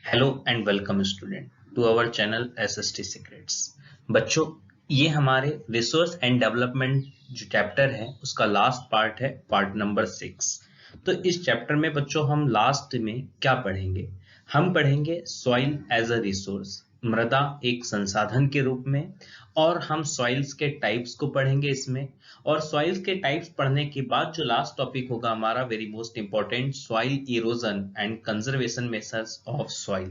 Hello and welcome student to our channel SST secrets. बच्चों, ये हमारे रिसोर्स एंड डेवलपमेंट जो चैप्टर है उसका लास्ट पार्ट है, पार्ट नंबर 6। तो इस चैप्टर में बच्चों हम लास्ट में क्या पढ़ेंगे? हम पढ़ेंगे सॉइल एज अ रिसोर्स, मृदा एक संसाधन के रूप में, और हम सॉइल्स के टाइप्स को पढ़ेंगे इसमें। और सॉइल्स के टाइप्स पढ़ने के बाद जो लास्ट टॉपिक होगा हमारा very most important, soil erosion and conservation methods of soil.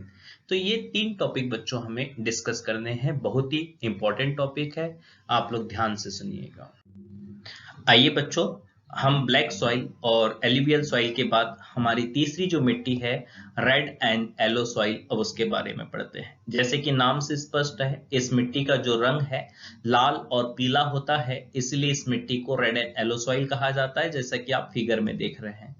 तो ये 3 टॉपिक बच्चों हमें डिस्कस करने हैं, बहुत ही इंपॉर्टेंट टॉपिक है, आप लोग ध्यान से सुनिएगा। आइए बच्चों, हम ब्लैक सॉइल और एलुवियल सॉइल के बाद हमारी तीसरी जो मिट्टी है रेड एंड येलो सॉइल, अब उसके बारे में पढ़ते हैं। जैसे कि नाम से स्पष्ट है, इस मिट्टी का जो रंग है लाल और पीला होता है, इसलिए इस मिट्टी को रेड एंड येलो सॉइल कहा जाता है, जैसा कि आप फिगर में देख रहे हैं।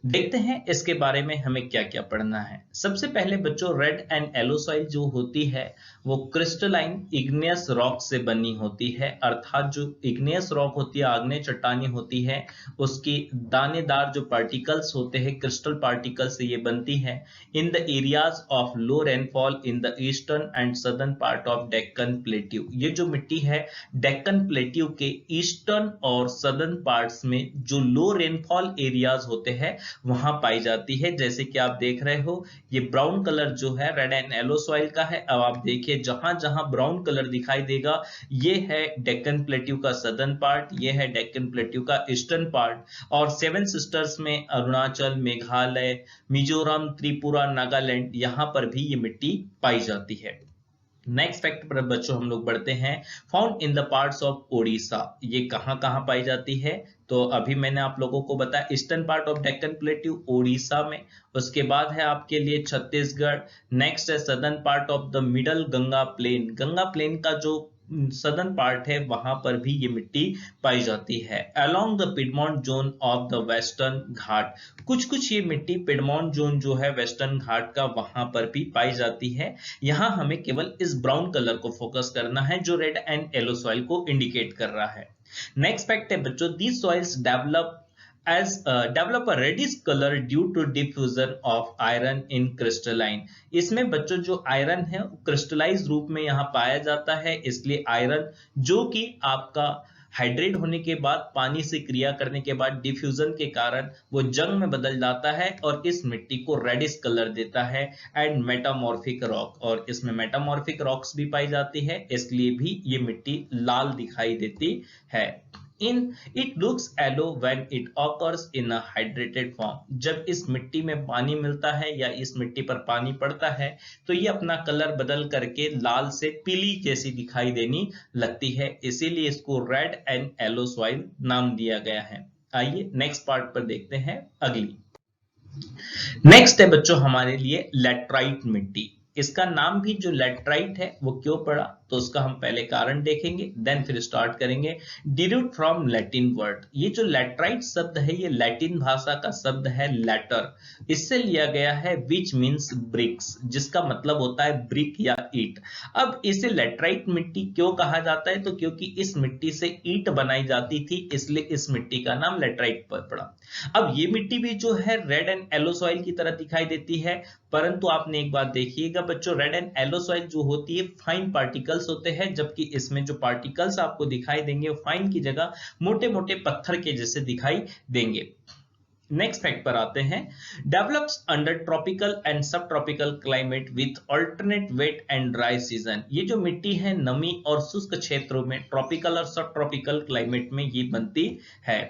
देखते हैं इसके बारे में हमें क्या क्या पढ़ना है। सबसे पहले बच्चों, रेड एंड येलो सॉइल जो होती है वो क्रिस्टलाइन इग्नियस रॉक से बनी होती है, अर्थात जो इग्नियस रॉक होती है, आग्नेय चट्टानी होती है, उसकी दानेदार जो पार्टिकल्स होते हैं, क्रिस्टल पार्टिकल्स से ये बनती है। In the areas of low rainfall in the eastern and southern part of Deccan plateau, ये जो मिट्टी है डेक्कन प्लेट्यू के ईस्टर्न और सदर्न पार्ट्स में जो लो रेनफॉल एरियाज होते हैं वहां पाई जाती है। जैसे कि आप देख रहे हो, ये ब्राउन कलर जो है रेड एंड येलो सॉइल का है। अब आप देखिए, जहां जहां ब्राउन कलर दिखाई देगा ये है डेक्कन प्लेट्यू का सदर्न पार्ट, ये है डेक्कन प्लेट्यू का ईस्टर्न पार्ट। और सेवन सिस्टर्स में अरुणाचल, मेघालय, मिजोरम, त्रिपुरा, नागालैंड, यहां पर भी ये मिट्टी पाई जाती है। नेक्स्ट फैक्ट पर बच्चों हम लोग बढ़ते हैं। Found in the parts of Odisha, ये कहां कहां पाई जाती है? तो अभी मैंने आप लोगों को बताया eastern part of Deccan plateau Odisha में। उसके बाद है आपके लिए छत्तीसगढ़। नेक्स्ट है southern part of the middle Ganga plain, Ganga plain का जो सदर्न पार्ट है वहां पर भी ये मिट्टी पाई जाती है। Along the piedmont zone of the western Ghat, कुछ कुछ ये मिट्टी पिडमॉन्ट जोन जो है वेस्टर्न घाट का, वहां पर भी पाई जाती है। यहां हमें केवल इस ब्राउन कलर को फोकस करना है जो रेड एंड येलो सॉइल को इंडिकेट कर रहा है। नेक्स्ट फैक्ट है बच्चों, these soils develop a reddish color due to diffusion of iron in crystalline। इसमें बच्चों जो आयरन है क्रिस्टलाइज रूप में यहाँ पाया जाता है, इसलिए आयरन जो कि आपका हाइड्रेट होने के बाद, पानी से क्रिया करने के बाद डिफ्यूजन के कारण वो जंग में बदल जाता है और इस मिट्टी को रेडिश कलर देता है। एंड मेटामॉर्फिक रॉक, और इसमें मेटामॉर्फिक रॉक्स भी पाई जाती है, इसलिए भी ये मिट्टी लाल दिखाई देती है। In it looks yellow when it occurs in a hydrated form, जब इस मिट्टी में पानी मिलता है या इस मिट्टी पर पानी पड़ता है तो ये अपना कलर बदल करके लाल से पीली जैसी दिखाई देनी लगती है, इसीलिए इसको रेड एंड येलो सॉइल नाम दिया गया है। आइए नेक्स्ट पार्ट पर देखते हैं अगली। नेक्स्ट है बच्चों हमारे लिए लैटराइट मिट्टी। इसका नाम भी जो लैटराइट है वो क्यों पड़ा, तो उसका हम पहले कारण देखेंगे, देन फिर स्टार्ट करेंगे। डिराइव्ड फ्रॉम लैटिन वर्ड, ये जो लैटराइट शब्द है ये लैटिन भाषा का शब्द है लैटर, इससे लिया गया है विच मीन्स ब्रिक्स, जिसका मतलब होता है ब्रिक या ईट। अब इसे लैटराइट मिट्टी क्यों कहा जाता है, तो क्योंकि इस मिट्टी से ईट बनाई जाती थी, इसलिए इस मिट्टी का नाम लैटराइट पर पड़ा। अब ये मिट्टी भी जो है रेड एंड येलो सॉइल की तरह दिखाई देती है, परंतु आपने एक बात देखिएगा बच्चों, रेड एंड येलो सॉइल जो होती है फाइन पार्टिकल्स होते हैं, जबकि इसमें जो पार्टिकल्स आपको दिखाई देंगे वो फाइन की जगह मोटे मोटे पत्थर के जैसे दिखाई देंगे। नेक्स्ट फैक्ट पर आते हैं। Develops under tropical and sub tropical climate with alternate wet and dry season, ये जो मिट्टी है नमी और शुष्क क्षेत्रों में, ट्रॉपिकल और सब ट्रॉपिकल क्लाइमेट में ये बनती है।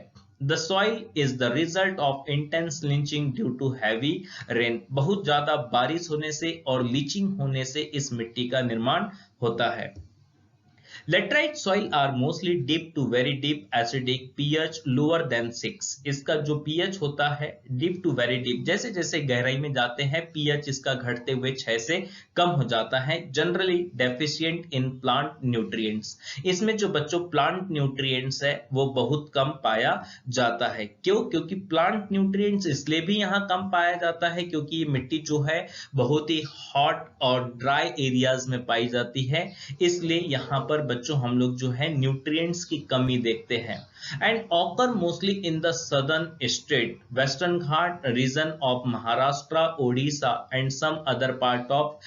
The soil is the result of intense lynching due to heavy rain, बहुत ज्यादा बारिश होने से और लीचिंग होने से इस मिट्टी का निर्माण होता है। Laterite soil are mostly deep to very deep acidic, pH lower than 6, इसका जो pH होता है deep to very deep, जैसे जैसे गहराई में जाते हैं pH इसका घटते हुए 6 से कम हो जाता है। Generally deficient in plant nutrients, इसमें जो बच्चों प्लांट न्यूट्रिएंट्स है वो बहुत कम पाया जाता है। क्यों? क्योंकि प्लांट न्यूट्रिएंट्स इसलिए भी यहाँ कम पाया जाता है क्योंकि ये मिट्टी जो है बहुत ही हॉट और ड्राई एरियाज में पाई जाती है, इसलिए यहाँ पर बच्चों हम लोग जो है न्यूट्रिएंट्स की कमी देखते हैं and occur mostly in the southern state, Western Ghat region of Maharashtra, Odisha and some other part of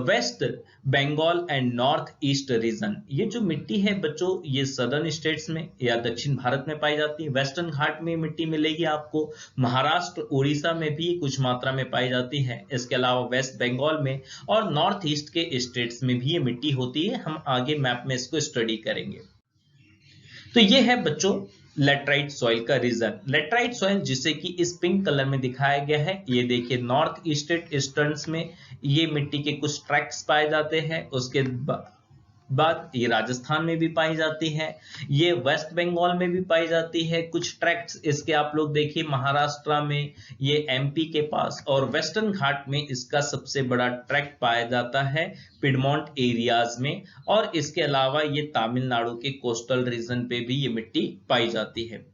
West Bengal and north east region. ये जो मिट्टी है बच्चों ये सदर्न स्टेट्स में या दक्षिण भारत में पाई जाती है। वेस्टर्न घाट में मिट्टी मिलेगी आपको, महाराष्ट्र उड़ीसा में भी कुछ मात्रा में पाई जाती है, इसके अलावा वेस्ट बंगाल में और नॉर्थ ईस्ट के स्टेट्स में भी ये मिट्टी होती है। हम आगे मैप में इसको स्टडी करेंगे। तो ये है बच्चों लेटराइट सॉइल का रीजन। लेटराइट सॉइल जिसे कि इस पिंक कलर में दिखाया गया है, ये देखिए नॉर्थ ईस्टर्न्स में ये मिट्टी के कुछ ट्रैक्स पाए जाते हैं, उसके बाद ये राजस्थान में भी पाई जाती है, ये वेस्ट बंगाल में भी पाई जाती है कुछ ट्रैक्ट्स इसके, आप लोग देखिए महाराष्ट्र में, ये एमपी के पास, और वेस्टर्न घाट में इसका सबसे बड़ा ट्रैक्ट पाया जाता है पिडमोंट एरियाज में, और इसके अलावा ये तमिलनाडु के कोस्टल रीजन पे भी ये मिट्टी पाई जाती है।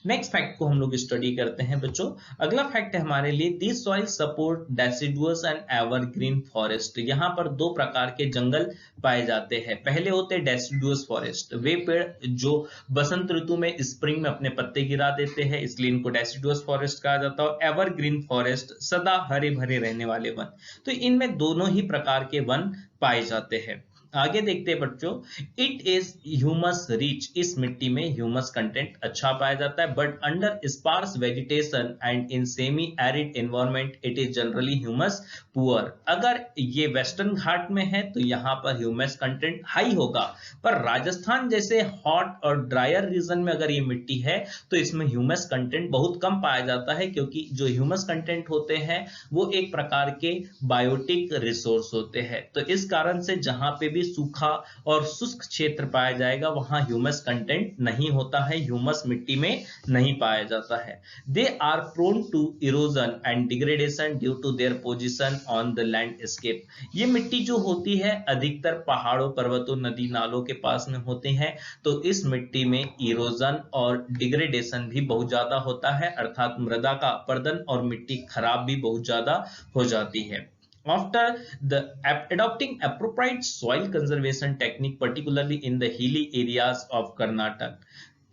नेक्स्ट फैक्ट को हम लोग स्टडी करते हैं बच्चों। अगला फैक्ट है हमारे लिए, this soil support deciduous and evergreen forest. यहाँ पर दो प्रकार के जंगल पाए जाते हैं। पहले होते हैं डेसिडुअस फॉरेस्ट, वे पेड़ जो बसंत ऋतु में स्प्रिंग में अपने पत्ते गिरा देते हैं, इसलिए इनको डेसिडुअस फॉरेस्ट कहा जाता है। एवरग्रीन फॉरेस्ट सदा हरे भरे रहने वाले वन। तो इनमें दोनों ही प्रकार के वन पाए जाते हैं। आगे देखते हैं बच्चों, इट इज ह्यूमस रिच, इस मिट्टी में ह्यूमस कंटेंट अच्छा पाया जाता है, but under sparse vegetation and in semi arid environment it is generally humus poor. अगर ये वेस्टर्न घाट में है तो यहाँ पर ह्यूमस कंटेंट हाई होगा, पर राजस्थान जैसे हॉट और ड्रायर रीजन में अगर ये मिट्टी है तो इसमें ह्यूमस कंटेंट बहुत कम पाया जाता है, क्योंकि जो ह्यूमस कंटेंट होते हैं वो एक प्रकार के बायोटिक रिसोर्स होते हैं। तो इस कारण से जहां पे भी सूखा और शुष्क क्षेत्र पाया जाएगा वहां ह्यूमस कंटेंट नहीं होता है, ह्यूमस मिट्टी में नहीं पाया जाता है। They are prone to erosion and degradation due to their position on the landscape. ये मिट्टी जो होती है अधिकतर पहाड़ों, पर्वतों, नदी नालों के पास में होते हैं, तो इस मिट्टी में इरोजन और डिग्रेडेशन भी बहुत ज्यादा होता है, अर्थात मृदा का अपरदन और मिट्टी खराब भी बहुत ज्यादा हो जाती है। After the adopting appropriate soil conservation technique, particularly in the hilly areas of Karnataka,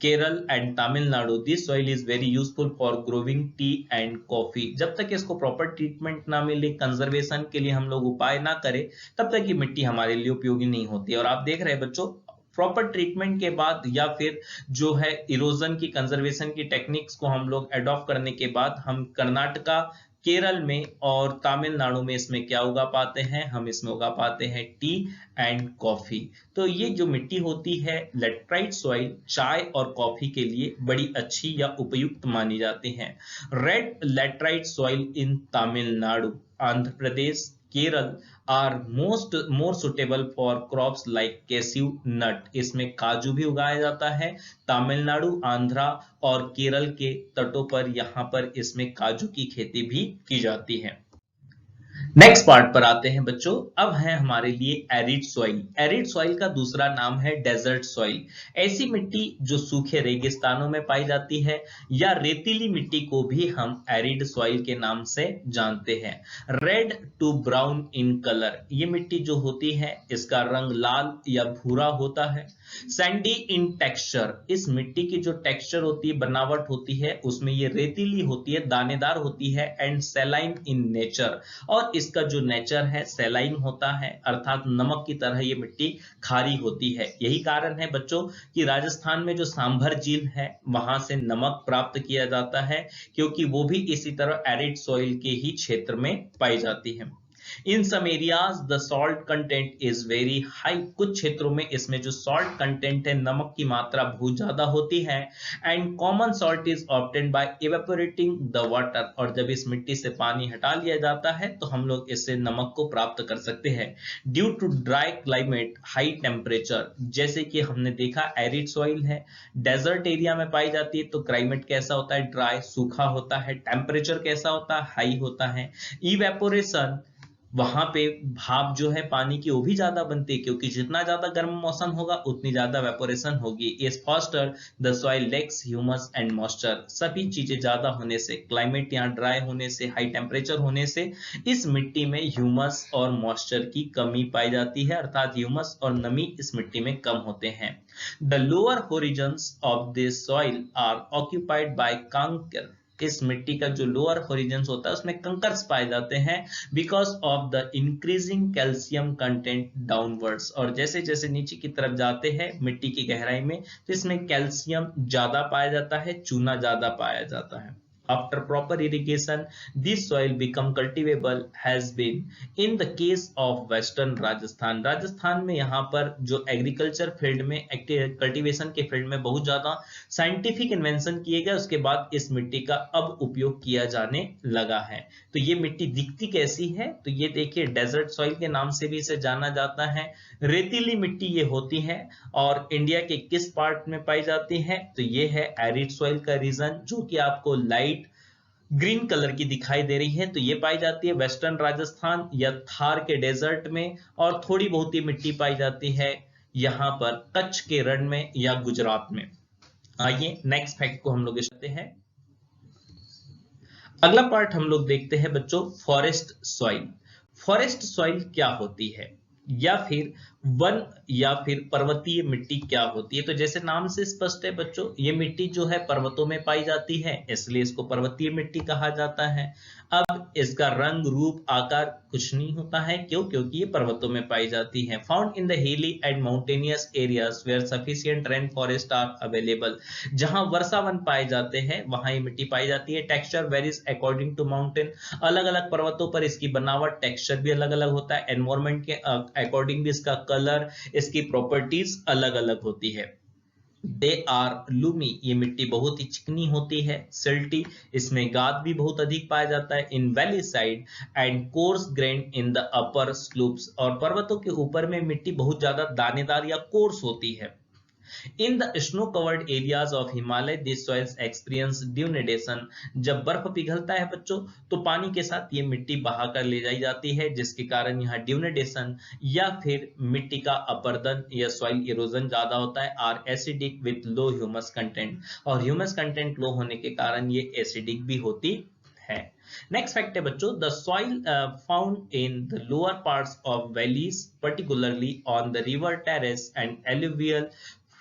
Kerala and Tamil Nadu, this soil is very useful for growing tea and coffee. जब तक इसको प्रॉपर ट्रीटमेंट ना मिले, कंजर्वेशन के लिए हम लोग उपाय ना करें, तब तक ये मिट्टी हमारे लिए उपयोगी नहीं होती। और आप देख रहे हैं बच्चों, प्रॉपर ट्रीटमेंट के बाद या फिर जो है इरोजन की, कंजर्वेशन की टेक्निक्स को हम लोग अडॉप्ट करने के बाद हम कर्नाटका, केरल में और तमिलनाडु में इसमें क्या उगा पाते हैं, हम इसमें उगा पाते हैं टी एंड कॉफी। तो ये जो मिट्टी होती है लेटराइट सॉइल चाय और कॉफी के लिए बड़ी अच्छी या उपयुक्त मानी जाती है। Red laterite soil in Tamil Nadu, Andhra Pradesh, Kerala are more suitable for crops like cashew nut. इसमें काजू भी उगाया जाता है। तमिलनाडु, आंध्रा और केरल के तटों पर यहाँ पर इसमें काजू की खेती भी की जाती है। नेक्स्ट पार्ट पर आते हैं बच्चों। अब है हमारे लिए एरिड सॉइल। एरिड सॉइल का दूसरा नाम है डेजर्ट सॉइल। ऐसी मिट्टी जो सूखे रेगिस्तानों में पाई जाती है, या रेतीली मिट्टी को भी हम एरिड सॉइल के नाम से जानते हैं। Red to brown in colour, ये मिट्टी जो होती है इसका रंग लाल या भूरा होता है। सैंडी इन टेक्सचर, इस मिट्टी की जो टेक्सचर होती है, बनावट होती है, उसमें ये रेतीली होती है, दानेदार होती है। एंड सैलाइन इन नेचर, और इसका जो नेचर है सैलाइन होता है, अर्थात नमक की तरह ये मिट्टी खारी होती है। यही कारण है बच्चों कि राजस्थान में जो सांभर झील है वहां से नमक प्राप्त किया जाता है, क्योंकि वो भी इसी तरह एरिड सॉइल के ही क्षेत्र में पाई जाती है। In some areas the salt content is very high, कुछ क्षेत्रों में इसमें जो salt content है, नमक की मात्रा बहुत ज्यादा होती है। And common salt is obtained by evaporating the water, और जब इस मिट्टी से पानी हटा लिया जाता है तो हम लोग इससे नमक को प्राप्त कर सकते हैं। Due to dry climate, high temperature, जैसे कि हमने देखा एरिड सॉइल है, डेजर्ट एरिया में पाई जाती है, तो क्लाइमेट कैसा होता है, ड्राई, सूखा होता है। टेम्परेचर कैसा होता है, हाई होता है। इवेपोरेशन वहां पे भाप जो है पानी की वो भी ज्यादा बनती है, क्योंकि जितना ज्यादा गर्म मौसम होगा उतनी ज्यादा वेपोरेशन होगी। Is faster the soil lacks humus and moisture. सभी चीजें ज्यादा होने से, क्लाइमेट यहाँ ड्राई होने से, हाई टेम्परेचर होने से इस मिट्टी में ह्यूमस और मॉइस्चर की कमी पाई जाती है, अर्थात ह्यूमस और नमी इस मिट्टी में कम होते हैं। The lower horizons of this soil are occupied by kankar. इस मिट्टी का जो लोअर होरिजन होता है उसमें कंकर्स पाए जाते हैं, because of the increasing calcium content downwards. और जैसे जैसे नीचे की तरफ जाते हैं मिट्टी की गहराई में, तो इसमें कैल्शियम ज्यादा पाया जाता है, चूना ज्यादा पाया जाता है। After proper irrigation, this soil become cultivable has been in the case of Western Rajasthan। Rajasthan में यहाँ पर जो एग्रीकल्चर फील्ड में, कल्टीवेशन के फील्ड में बहुत ज्यादा साइंटिफिक इन्वेंशन किए गए, उसके बाद इस मिट्टी का अब उपयोग किया जाने लगा है। तो ये मिट्टी दिखती कैसी है, तो ये देखिए डेजर्ट सॉइल के नाम से भी इसे जाना जाता है। रेतीली मिट्टी ये होती है, और इंडिया के किस पार्ट में पाई जाती है, तो ये है एरिड सॉइल का रीजन, जो कि आपको लाइट ग्रीन कलर की दिखाई दे रही है। तो ये पाई जाती है वेस्टर्न राजस्थान या थार के डेजर्ट में, और थोड़ी बहुत ही मिट्टी पाई जाती है यहाँ पर कच्छ के रण में या गुजरात में। आइए नेक्स्ट फैक्ट को हम लोग देखते हैं। अगला पार्ट हम लोग देखते हैं बच्चों, फॉरेस्ट सॉइल। फॉरेस्ट सॉइल क्या होती है, या फिर वन या फिर पर्वतीय मिट्टी क्या होती है। तो जैसे नाम से स्पष्ट है बच्चों, ये मिट्टी जो है पर्वतों में पाई जाती है, इसलिए इसको पर्वतीय मिट्टी कहा जाता है। अब इसका रंग रूप आकार कुछ नहीं होता है, क्यों? क्योंकि ये पर्वतों में पाई जाती है। Found in the hilly and mountainous areas where sufficient rain forest are available. जहां वर्षावन पाए जाते हैं वहां ये मिट्टी पाई जाती है। Texture varies according to mountain. अलग अलग पर्वतों पर इसकी बनावट, टेक्सचर भी अलग अलग होता है। एनवायरमेंट के अकॉर्डिंग भी इसका कलर, इसकी प्रॉपर्टीज अलग अलग होती है। They are loamy. ये मिट्टी बहुत ही चिकनी होती है। सिल्टी, इसमें गाद भी बहुत अधिक पाया जाता है। In valley side and coarse grain in the upper slopes. और पर्वतों के ऊपर में मिट्टी बहुत ज्यादा दानेदार या कोर्स होती है। In the snow-covered areas of Himalaya, these soils experience denudation। जब बर्फ पिघलता है बच्चों, तो पानी के साथ ये मिट्टी बहा कर ले जाई जाती है, जिसके कारण यहाँ denudation या फिर मिट्टी का अपरदन या सॉइल इरोजन ज्यादा होता है। Are acidic with low humus content. और ह्यूमस कंटेंट लो होने के कारण ये एसिडिक भी होती है। नेक्स्ट फैक्ट है बच्चों, the soil found in the lower parts of valleys, particularly on the river terrace and alluvial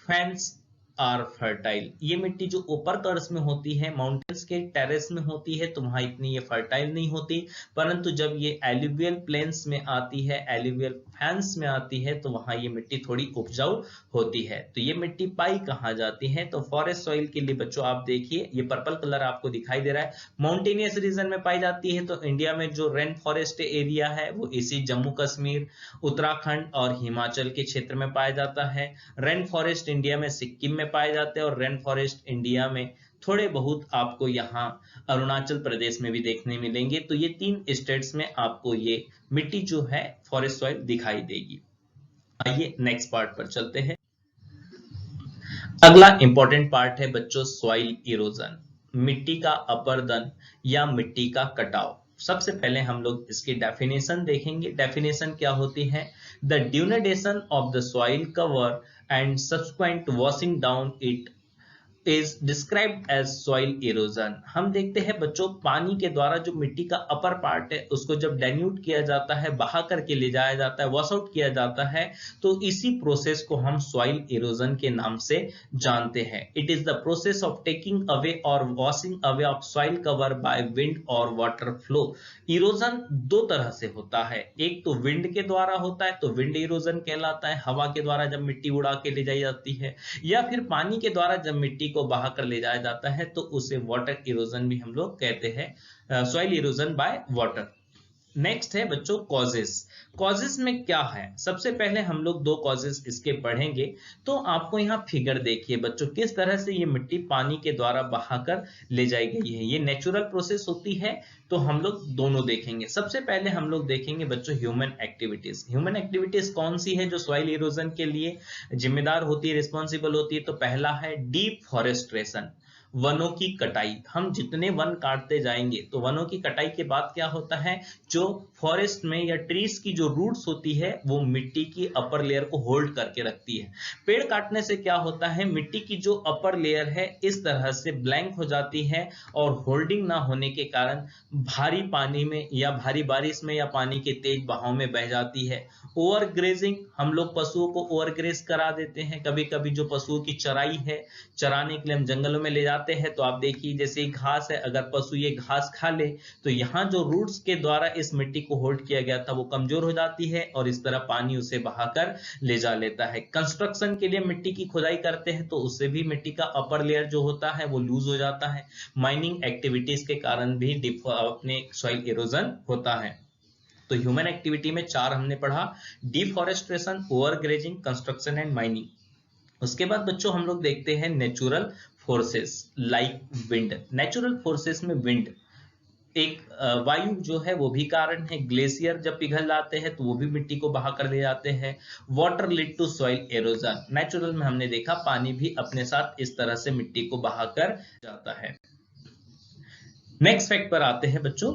fans are fertile. ये मिट्टी जो ऊपर कर्स में होती है, माउंटेन्स के टेरेस में होती है, तो वहां इतनी ये फर्टाइल नहीं होती। परंतु जब ये एलुवियल प्लेन्स में आती है, एलुवियल फैंस में आती है, तो वहां ये मिट्टी थोड़ी उपजाऊ होती है। तो ये मिट्टी पाई कहाँ जाती है, तो फॉरेस्ट सॉइल के लिए बच्चों आप देखिए, ये पर्पल कलर आपको दिखाई दे रहा है, माउंटेनियस रीजन में पाई जाती है। तो इंडिया में जो रेन फॉरेस्ट एरिया है वो इसी जम्मू कश्मीर, उत्तराखंड और हिमाचल के क्षेत्र में पाया जाता है। रेन फॉरेस्ट इंडिया में सिक्किम में पाए जाते हैं, और रेन फॉरेस्ट इंडिया में थोड़े बहुत आपको यहाँ अरुणाचल प्रदेश में भी देखने मिलेंगे। तो ये 3 स्टेट्स में आपको ये मिट्टी जो है फॉरेस्ट सॉइल दिखाई देगी। आइए नेक्स्ट पार्ट पर चलते हैं। अगला इंपॉर्टेंट पार्ट है बच्चों, सॉइल इरोजन, मिट्टी का अपरदन या मिट्टी का कटाव। सबसे पहले हम लोग इसकी डेफिनेशन देखेंगे। डेफिनेशन क्या होती है, the denudation of the soil cover and subsequent washing down it is described as soil erosion. हम देखते हैं बच्चों, पानी के द्वारा जो मिट्टी का अपर पार्ट है उसको जब डाइल्यूट किया जाता है, बहा करके ले जाया जाता है, वॉश आउट किया जाता है, तो इसी प्रोसेस को हम सॉइल इरोजन के नाम से जानते हैं। It is the process of taking away और washing away of soil cover by wind और वाटर फ्लो। इरोजन 2 तरह से होता है, एक तो विंड के द्वारा होता है, तो विंड इरोजन कहलाता है, हवा के द्वारा जब मिट्टी उड़ा के ले जाई जाती है, या फिर पानी के द्वारा जब मिट्टी को बहा कर ले जाया जाता है, तो उसे वाटर इरोजन भी हम लोग कहते हैं, soil erosion by water. Next है बच्चों कॉजेस। कॉजेस में क्या है, सबसे पहले हम लोग 2 कॉजेस इसके पढ़ेंगे। तो आपको यहाँ फिगर देखिए बच्चों, किस तरह से ये मिट्टी पानी के द्वारा बहाकर ले जाई गई है। ये नेचुरल प्रोसेस होती है, तो हम लोग दोनों देखेंगे। सबसे पहले हम लोग देखेंगे बच्चों ह्यूमन एक्टिविटीज। ह्यूमन एक्टिविटीज कौन सी है जो सॉइल इरोजन के लिए जिम्मेदार होती है, रिस्पॉन्सिबल होती है, तो पहला है डीप फॉरेस्ट्रेशन, वनों की कटाई। हम जितने वन काटते जाएंगे, तो वनों की कटाई के बाद क्या होता है, जो फॉरेस्ट में या ट्रीज की जो रूट्स होती है वो मिट्टी की अपर लेयर को होल्ड करके रखती है। पेड़ काटने से क्या होता है, मिट्टी की जो अपर लेयर है इस तरह से ब्लैंक हो जाती है और होल्डिंग ना होने के कारण भारी पानी में या भारी बारिश में या पानी के तेज बहाव में बह जाती है। ओवर ग्रेजिंग, हम लोग पशुओं को ओवर ग्रेज करा देते हैं। कभी कभी जो पशुओं की चराई है, चराने के लिए हम जंगलों में ले जाते हैं, तो आप देखिए जैसे घास है, अगर पशु ये घास खा ले तो यहाँ जो रूट्स के द्वारा इस मिट्टी को होल्ड किया गया था वो कमजोर हो जाती है और इस तरह पानी उसे बहाकर ले जा लेता है। कंस्ट्रक्शन के लिए मिट्टी की खुदाई करते हैं तो उससे भी मिट्टी का अपर लेयर जो होता है वो लूज हो जाता है। माइनिंग एक्टिविटीज के कारण भी अपने सॉइल इरोजन होता है। तो ह्यूमन एक्टिविटी में 4 हमने पढ़ा, deforestation, overgrazing, construction and mining. उसके बाद बच्चों हम लोग देखते हैं natural forces like wind. Natural forces में विंड एक वायु जो है वो भी कारण है। ग्लेशियर जब पिघल जाते हैं तो वो भी मिट्टी को बहा कर ले जाते हैं। Water lead to soil erosion, natural में हमने देखा पानी भी अपने साथ इस तरह से मिट्टी को बहा कर जाता है। नेक्स्ट फैक्ट पर आते हैं बच्चों,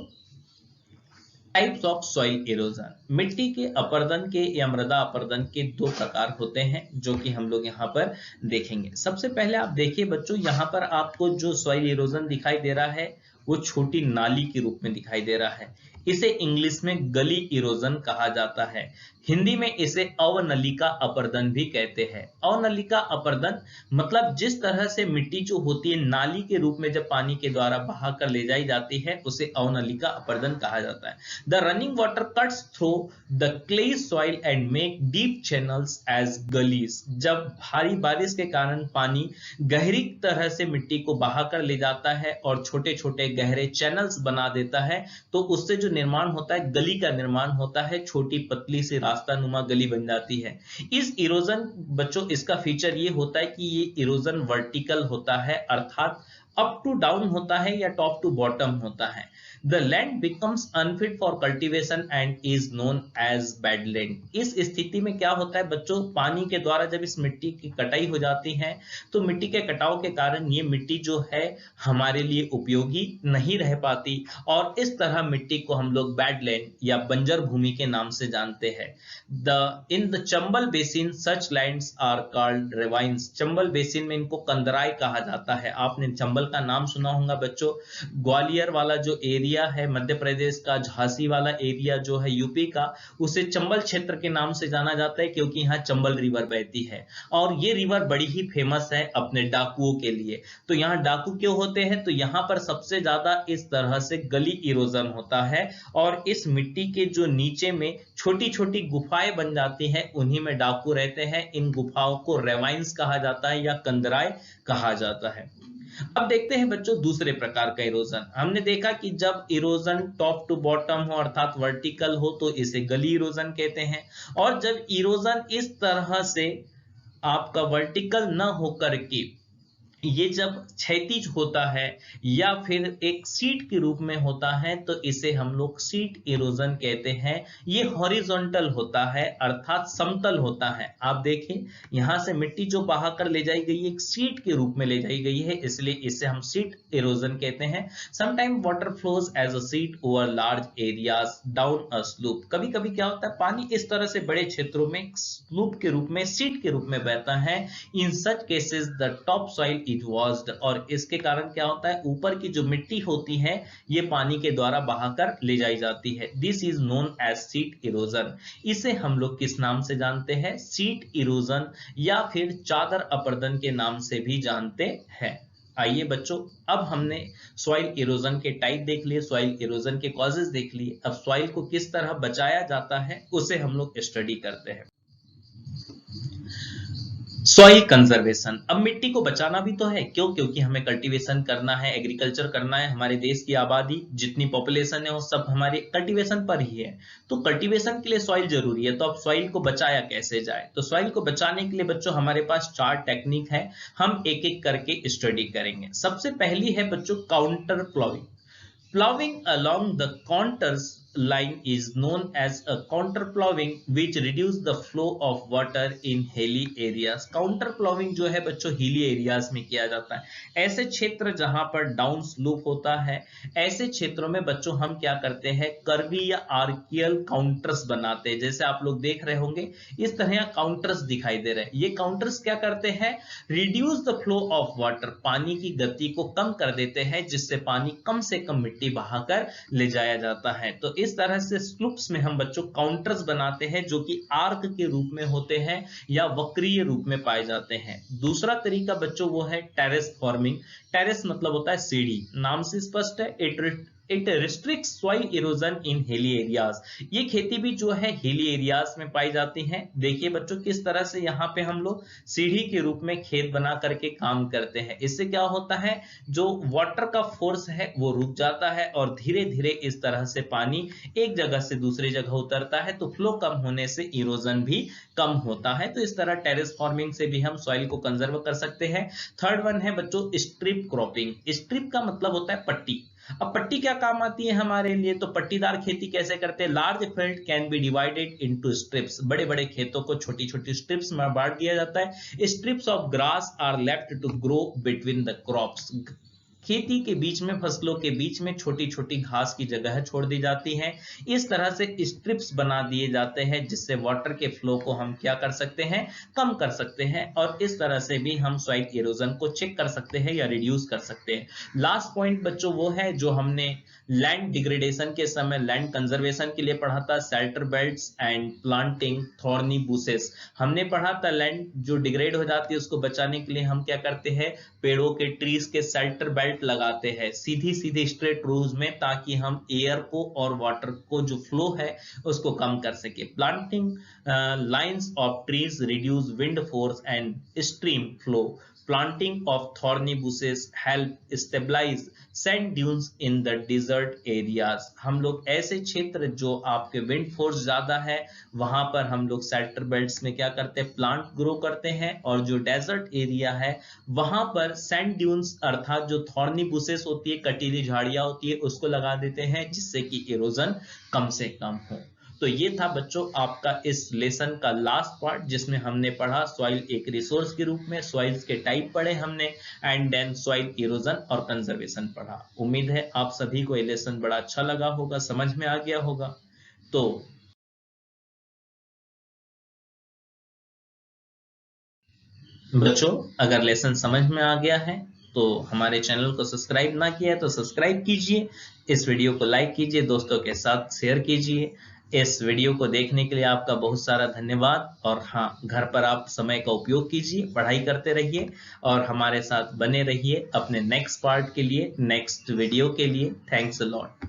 टाइप्स ऑफ सॉइल इरोजन। मिट्टी के अपरदन के या मृदा अपरदन के 2 प्रकार होते हैं जो कि हम लोग यहाँ पर देखेंगे। सबसे पहले आप देखिए बच्चों, यहाँ पर आपको जो सॉइल इरोजन दिखाई दे रहा है वो छोटी नाली के रूप में दिखाई दे रहा है। इसे इंग्लिश में गली इरोजन कहा जाता है। हिंदी में इसे अवनलिका अपरदन भी कहते हैं। अवनलिका अपरदन मतलब जिस तरह से मिट्टी जो होती है नाली के रूप में जब पानी के द्वारा बहा कर ले जाई जाती है उसे अवनलिका अपरदन कहा जाता है। The running water cuts through the clay soil and make deep channels as gullies. जब भारी बारिश के कारण पानी गहरी तरह से मिट्टी को बहा कर ले जाता है और छोटे छोटे गहरे चैनल्स बना देता है तो उससे जो निर्माण होता है गली का निर्माण होता है। छोटी पतली सी रास्ता नुमा गली बन जाती है। इस इरोजन बच्चों इसका फीचर ये होता है कि ये इरोजन वर्टिकल होता है, अर्थात अप टू डाउन होता है या टॉप टू बॉटम होता है। The land becomes unfit for cultivation and is known as badland। इस स्थिति में क्या होता है बच्चों, पानी के द्वारा जब इस मिट्टी की कटाई हो जाती है तो मिट्टी के कटाव के कारण ये मिट्टी जो है हमारे लिए उपयोगी नहीं रह पाती और इस तरह मिट्टी को हम लोग बैडलैंड या बंजर भूमि के नाम से जानते हैं। In the Chambal basin such lands are called ravines। Chambal basin में इनको कंदराय कहा जाता है। आपने चंबल का नाम सुना होगा बच्चों। ग्वालियर वाला जो एरिया है मध्य प्रदेश का, झांसी वाला एरिया जो है यूपी का, उसे चंबल क्षेत्र के नाम से जाना जाता है क्योंकि यहाँ चंबल रिवर बहती है और ये रिवर बड़ी ही फेमस है अपने डाकुओं के लिए। तो यहाँ डाकू क्यों होते हैं, तो यहाँ पर सबसे ज्यादा इस तरह से गली इरोजन होता है और इस मिट्टी के जो नीचे में छोटी छोटी गुफाएं बन जाती हैं उन्हीं में डाकू रहते हैं। इन गुफाओं को रेवाइंस कहा जाता है या कंदराय कहा जाता है। अब देखते हैं बच्चों दूसरे प्रकार का इरोजन। हमने देखा कि जब इरोजन टॉप टू बॉटम हो अर्थात वर्टिकल हो तो इसे गली इरोजन कहते हैं और जब इरोजन इस तरह से आपका वर्टिकल न होकर के ये जब क्षैतिज होता है या फिर एक सीट के रूप में होता है तो इसे हम लोग सीट इरोजन कहते हैं। ये हॉरिजॉन्टल होता है अर्थात समतल होता है। आप देखें यहाँ से मिट्टी जो बहा कर ले जाई गई एक सीट के रूप में ले जाई गई है, इसलिए इसे हम सीट इरोजन कहते हैं। Sometime water flows as a sheet over large areas down a slope. कभी कभी क्या होता है पानी इस तरह से बड़े क्षेत्रों में स्लूप के रूप में, सीट के रूप में बहता है। In such cases the top soil washed और इसके कारण क्या होता है ऊपर की जो मिट्टी होती है ये पानी के द्वारा बहाकर ले जाई जाती है। This is known as sheet erosion. इसे हम लोग किस नाम से जानते हैं, सीट इरोजन या फिर चादर अपरदन के नाम से भी जानते हैं। आइए बच्चों अब हमने सॉइल इरोजन के टाइप देख लिए, सॉइल इरोजन के कॉजेज देख लिए। अब सॉइल को किस तरह बचाया जाता है उसे हम लोग स्टडी करते हैं। Soil conservation. अब मिट्टी को बचाना भी तो है, क्यों, क्योंकि हमें कल्टीवेशन करना है, एग्रीकल्चर करना है। हमारे देश की आबादी जितनी पॉपुलेशन है वो सब हमारे कल्टीवेशन पर ही है, तो कल्टीवेशन के लिए सॉइल जरूरी है। तो अब सॉइल को बचाया कैसे जाए, तो सॉइल को बचाने के लिए बच्चों हमारे पास 4 टेक्निक है, हम एक एक करके स्टडी करेंगे। सबसे पहली है बच्चों contour ploughing. Ploughing along the contours line is known as a counter plowing which reduce the flow of water in hilly areas. Contour ploughing जो है बच्चों हिली एरियाज में किया जाता है। ऐसे क्षेत्र जहां पर डाउन स्लोप होता है, ऐसे क्षेत्रों में बच्चों हम क्या करते हैं, कर्वी या आर्कियल काउंटर्स बनाते हैं। जैसे आप लोग देख रहे होंगे इस तरह काउंटर्स दिखाई दे रहे हैं। ये काउंटर्स क्या करते हैं, reduce the flow of water, पानी की गति को कम कर देते हैं जिससे पानी कम से कम मिट्टी बहाकर ले जाया जाता है। तो इस तरह से स्लूप्स में हम बच्चों काउंटर्स बनाते हैं जो कि आर्क के रूप में होते हैं या वक्रीय रूप में पाए जाते हैं। दूसरा तरीका बच्चों वो है टेरेस फॉर्मिंग। टेरेस मतलब होता है सीढ़ी, नाम से स्पष्ट है, it restrict soil erosion in hilly areas. ये खेती भी जो है हिली एरियाज में पाई जाती है। देखिए बच्चों किस तरह से यहाँ पे हम लोग सीढ़ी के रूप में खेत बना करके काम करते हैं। इससे क्या होता है, जो वाटर का फोर्स है वो रुक जाता है और धीरे धीरे इस तरह से पानी एक जगह से दूसरी जगह उतरता है, तो फ्लो कम होने से इरोजन भी कम होता है। तो इस तरह टेरेस फार्मिंग से भी हम सॉइल को कंजर्व कर सकते हैं। थर्ड वन है बच्चों स्ट्रिप क्रॉपिंग। स्ट्रिप का मतलब होता है पट्टी। अब पट्टी क्या काम आती है हमारे लिए, तो पट्टीदार खेती कैसे करते हैं, large field can be divided into strips. बड़े बड़े खेतों को छोटी छोटी स्ट्रिप्स में बांट दिया जाता है। Strips of grass are left to grow between the crops. खेती के बीच में, फसलों के बीच में छोटी छोटी घास की जगह छोड़ दी जाती है। इस तरह से स्ट्रिप्स बना दिए जाते हैं जिससे वाटर के फ्लो को हम क्या कर सकते हैं, कम कर सकते हैं। और इस तरह से भी हम सॉइल इरोजन को चेक कर सकते हैं या रिड्यूस कर सकते हैं। लास्ट पॉइंट बच्चों वो है जो हमने लैंड डिग्रेडेशन के समय लैंड कंजर्वेशन के लिए पढ़ा था, shelter belts and planting thorny bushes. हमने पढ़ा था लैंड जो डिग्रेड हो जाती है उसको बचाने के लिए हम क्या करते हैं, पेड़ों के, ट्रीज के शेल्टर बेल्ट लगाते हैं सीधी सीधी स्ट्रेट रोज में, ताकि हम एयर को और वाटर को जो फ्लो है उसको कम कर सके। Planting lines of trees reduce wind force and stream flow. Planting of thorny bushes help stabilize sand dunes in the desert areas. हम लोग ऐसे क्षेत्र जो आपके विंड फोर्स ज्यादा है वहां पर हम लोग शेल्टर बेल्ट्स में क्या करते हैं, प्लांट ग्रो करते हैं। और जो डेजर्ट एरिया है वहां पर सैंड ड्यून्स अर्थात जो थॉर्नी बुशेस होती है, कटीली झाड़ियां होती है, उसको लगा देते हैं जिससे कि इरोजन कम से कम हो। तो ये था बच्चों आपका इस लेसन का लास्ट पार्ट जिसमें हमने पढ़ा सॉइल एक रिसोर्स के रूप में, सॉइल्स के टाइप पढ़े हमने, एंड देन सॉइल इरोजन और कंजर्वेशन पढ़ा। उम्मीद है आप सभी को ये लेसन बड़ा अच्छा लगा होगा, समझ में आ गया होगा। तो बच्चों अगर लेसन समझ में आ गया है तो हमारे चैनल को सब्सक्राइब ना किया है तो सब्सक्राइब कीजिए, इस वीडियो को लाइक कीजिए, दोस्तों के साथ शेयर कीजिए। इस वीडियो को देखने के लिए आपका बहुत सारा धन्यवाद। और हाँ, घर पर आप समय का उपयोग कीजिए, पढ़ाई करते रहिए और हमारे साथ बने रहिए अपने नेक्स्ट पार्ट के लिए, नेक्स्ट वीडियो के लिए। Thanks a lot.